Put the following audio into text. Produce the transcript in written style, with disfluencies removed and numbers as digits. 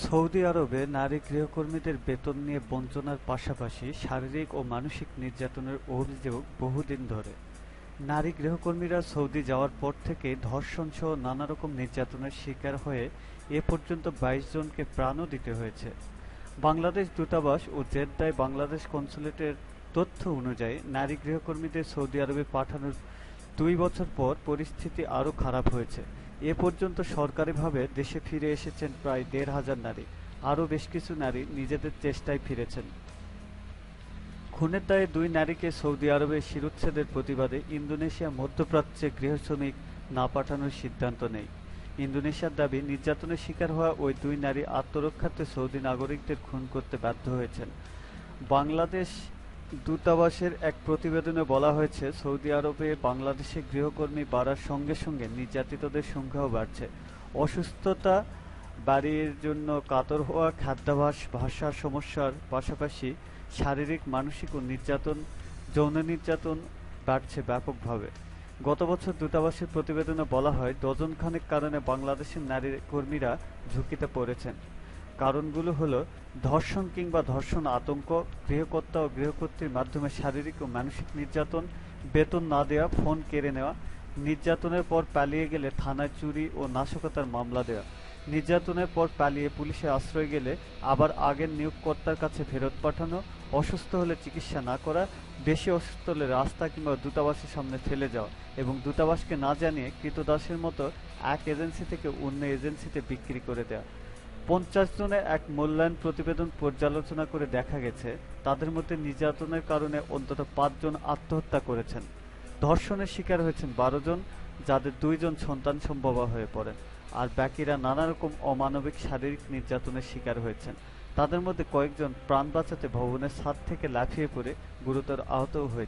Saudi আরবে নারী গৃহকর্মীদের বেতন নিয়ে বঞ্চনার পাশাপাশি শারীরিক ও মানসিক নির্যাতনের অভিযোগ বহুদিন ধরে। নারী গৃহকর্মীরা সৌদি যাওয়ার পর থেকে ধর্ষণসহ নানা রকম নির্যাতনের শিকার হয়ে এ পর্যন্ত ২২ জনকে প্রাণও দিতে হয়েছে। বাংলাদেশ দূতাবাস ও জেদ্দায় বাংলাদেশ কনস্যুলেটের তথ্য অনুযায়ী নারী গৃহকর্মীদের সৌদি আরবে পাঠানোর ২ বছর পর পরিস্থিতি আরও খারাপ হয়েছে। এ পর্যন্ত সরকারিভাবে দেশে ফিরে এসেছেন প্রায় ১,৫০০ নারী। আরও বেশ কিছু নারী নিজেদের চেষ্টায় ফিরেছেন। খুনের দায়ে ২ নারীকে সৌদি আরবে শিরোচ্ছেদের প্রতিবাদে ইন্দোনেশিয়া মধ্যপ্রাচ্যে গৃহশ্রমিক না পাঠানোর সিদ্ধান্ত নেয়। ইন্দোনেশিয়ার দাবি, নির্যাতনের শিকার হওয়া ওই ২ নারী আত্মরক্ষার্থে সৌদি নাগরিকদের খুন করতে বাধ্য হয়েছেন। বাংলাদেশ দূতাবাসের এক প্রতিবেদনে বলা হয়েছে, সৌদি আরবে বাংলাদেশে গৃহকর্মী বাড়ার সঙ্গে সঙ্গে নির্যাতিতদের সংখ্যাও বাড়ছে। অসুস্থতা বাড়ির জন্য কাতর হওয়া, খাদ্যাভ্যাস, ভাষার সমস্যার পাশাপাশি শারীরিক, মানসিক ও যৌন নির্যাতন বাড়ছে ব্যাপকভাবে। গত বছর দূতাবাসের প্রতিবেদনে বলা হয়, ডজন খানেক কারণে বাংলাদেশের নারী কর্মীরা ঝুঁকিতে পড়েছেন। কারণগুলো হলো ধর্ষণ কিংবা ধর্ষণ আতঙ্ক, গৃহকর্তা ও গৃহকর্ত্রীর মাধ্যমে শারীরিক ও মানসিক নির্যাতন, বেতন না দেওয়া, ফোন কেড়ে নেওয়া, নির্যাতনের পর পালিয়ে গেলে থানায় চুরি ও নাশকতার মামলা দেওয়া, নির্যাতনের পর পালিয়ে পুলিশের আশ্রয় গেলে আবার আগের নিয়োগকর্তার কাছে ফেরত পাঠানো, অসুস্থ হলে চিকিৎসা না করা, বেশি অসুস্থ হলে রাস্তা কিংবা দূতাবাসের সামনে ফেলে যাওয়া এবং দূতাবাসকে না জানিয়ে ক্রীতদাসের মতো এক এজেন্সি থেকে অন্য এজেন্সিতে বিক্রি করে দেওয়া। ৫০ জনের এক মূল্যায়ন প্রতিবেদন পর্যালোচনা করে দেখা গেছে, তাদের মধ্যে নির্যাতনের কারণে অন্তত ৫ জন আত্মহত্যা করেছেন। ধর্ষণের শিকার হয়েছেন ১২ জন, যাদের ২ জন সন্তান সম্ভবা হয়ে পড়েন, আর বাকিরা নানা রকম অমানবিক শারীরিক নির্যাতনের শিকার হয়েছেন। তাদের মধ্যে কয়েকজন প্রাণ বাঁচাতে ভবনের ছাদ থেকে লাফিয়ে পড়ে গুরুতর আহতও হয়েছে।